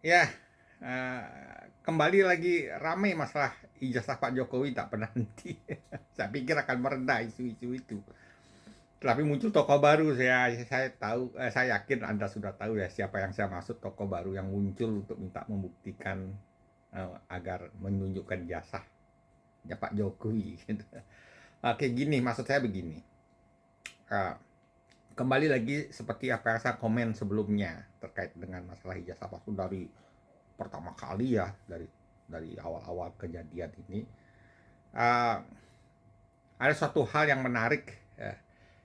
Ya, kembali lagi ramai masalah ijazah Pak Jokowi tak pernah henti. Saya pikir akan mereda isu-isu itu. Tapi muncul tokoh baru, saya tahu, saya yakin Anda sudah tahu ya siapa yang saya maksud, tokoh baru yang muncul untuk minta membuktikan agar menunjukkan jasanya Pak Jokowi. Gitu. Oke, gini maksud saya begini. Eh, Kembali lagi seperti apa yang saya komen sebelumnya terkait dengan masalah ijazah palsu dari pertama kali ya, dari awal-awal kejadian ini. uh, ada suatu hal yang menarik ya.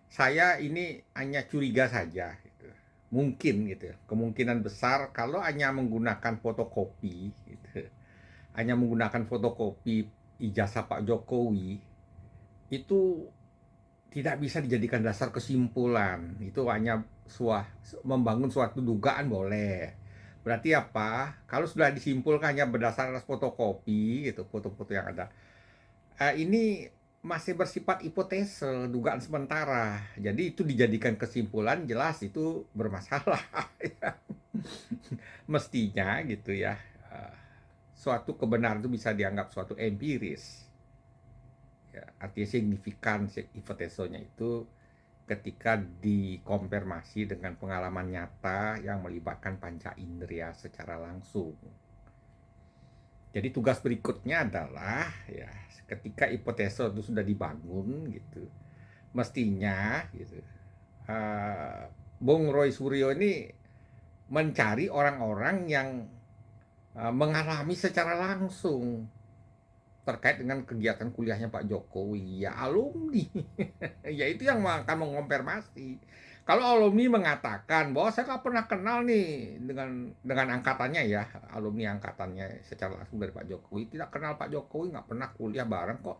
Saya ini hanya curiga saja gitu. Mungkin gitu, kemungkinan besar kalau hanya menggunakan fotokopi gitu, hanya menggunakan fotokopi ijazah Pak Jokowi itu tidak bisa dijadikan dasar kesimpulan. Itu hanya membangun suatu dugaan boleh. Berarti apa? Kalau sudah disimpulkan hanya berdasarkan fotokopi, gitu, foto-foto yang ada. Ini masih bersifat hipotese, dugaan sementara. Jadi itu dijadikan kesimpulan, jelas itu bermasalah. Mestinya gitu ya. eh, Suatu kebenaran itu bisa dianggap suatu empiris. Ya, artinya signifikan hipotesanya itu ketika dikonfirmasi dengan pengalaman nyata yang melibatkan panca indera secara langsung. Jadi tugas berikutnya adalah ya ketika hipotesa itu sudah dibangun gitu, mestinya gitu, uh, Bung Roy Suryo ini mencari orang-orang yang mengalami secara langsung terkait dengan kegiatan kuliahnya Pak Jokowi, ya alumni. Ya itu yang akan mengonfirmasi. Kalau alumni mengatakan bahwa saya nggak pernah kenal nih dengan angkatannya ya, alumni angkatannya secara langsung dari Pak Jokowi, tidak kenal Pak Jokowi, nggak pernah kuliah bareng kok,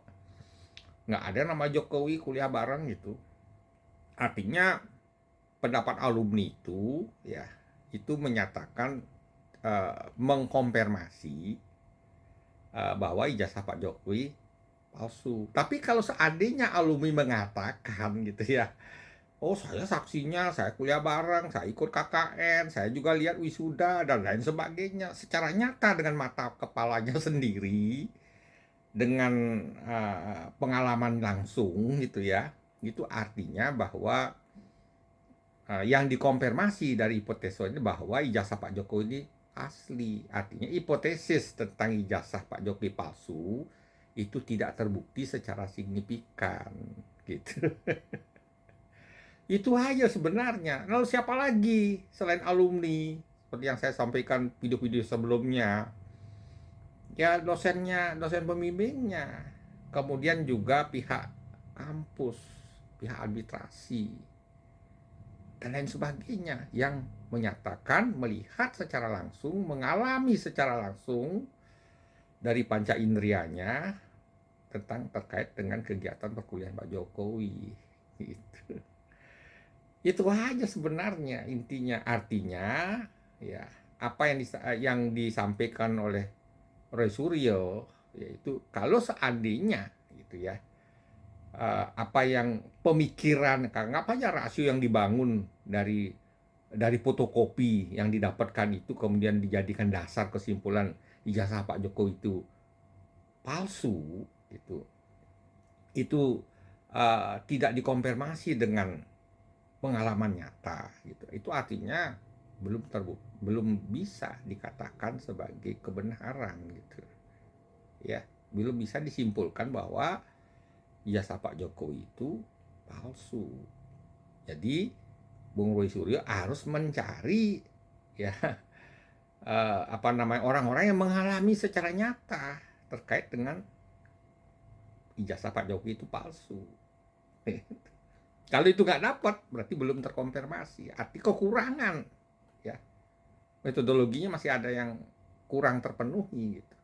nggak ada nama Jokowi kuliah bareng gitu. Artinya pendapat alumni itu ya itu menyatakan mengkonfirmasi bahwa ijazah Pak Jokowi palsu. Tapi kalau seandainya alumni mengatakan gitu ya, oh saya saksinya, saya kuliah bareng, saya ikut KKN, saya juga lihat wisuda dan lain sebagainya, secara nyata dengan mata kepalanya sendiri, dengan pengalaman langsung gitu ya, itu artinya bahwa yang dikonfirmasi dari hipotesis ini bahwa ijazah Pak Jokowi ini asli. Artinya hipotesis tentang ijazah Pak Jokowi palsu itu tidak terbukti secara signifikan gitu. Itu aja sebenarnya. Lalu siapa lagi selain alumni? Seperti yang saya sampaikan video-video sebelumnya. Ya dosennya, dosen pembimbingnya. Kemudian juga pihak kampus, pihak administrasi, dan lain sebagainya yang menyatakan melihat secara langsung, mengalami secara langsung dari panca indrianya tentang terkait dengan kegiatan perkuliahan Pak Jokowi. Gitu. Itu aja sebenarnya intinya. Artinya ya apa yang disampaikan oleh Roy Suryo yaitu kalau seandainya gitu ya, apa yang pemikiran, anggap aja rasio yang dibangun dari fotokopi yang didapatkan itu kemudian dijadikan dasar kesimpulan ijazah Pak Jokowi itu palsu, itu tidak dikonfirmasi dengan pengalaman nyata gitu. Itu artinya belum bisa dikatakan sebagai kebenaran gitu. Ya, belum bisa disimpulkan bahwa ijazah Pak Jokowi itu palsu. Jadi Bung Roy Suryo harus mencari ya apa namanya orang-orang yang mengalami secara nyata terkait dengan ijazah Pak Jokowi itu palsu. Kalau itu nggak dapat, berarti belum terkonfirmasi. Arti kekurangan, ya metodologinya masih ada yang kurang terpenuhi gitu.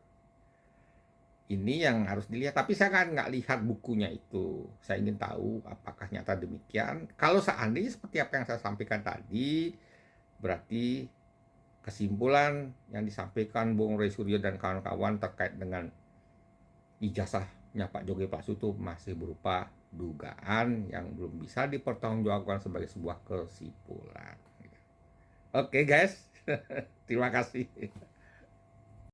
Ini yang harus dilihat. Tapi saya kan nggak lihat bukunya itu. Saya ingin tahu apakah nyata demikian. Kalau seandainya seperti apa yang saya sampaikan tadi, berarti kesimpulan yang disampaikan Bung Roy Suryo dan kawan-kawan terkait dengan ijazahnya Pak Jokowi palsu itu masih berupa dugaan yang belum bisa dipertanggungjawabkan sebagai sebuah kesimpulan. Oke guys, terima kasih.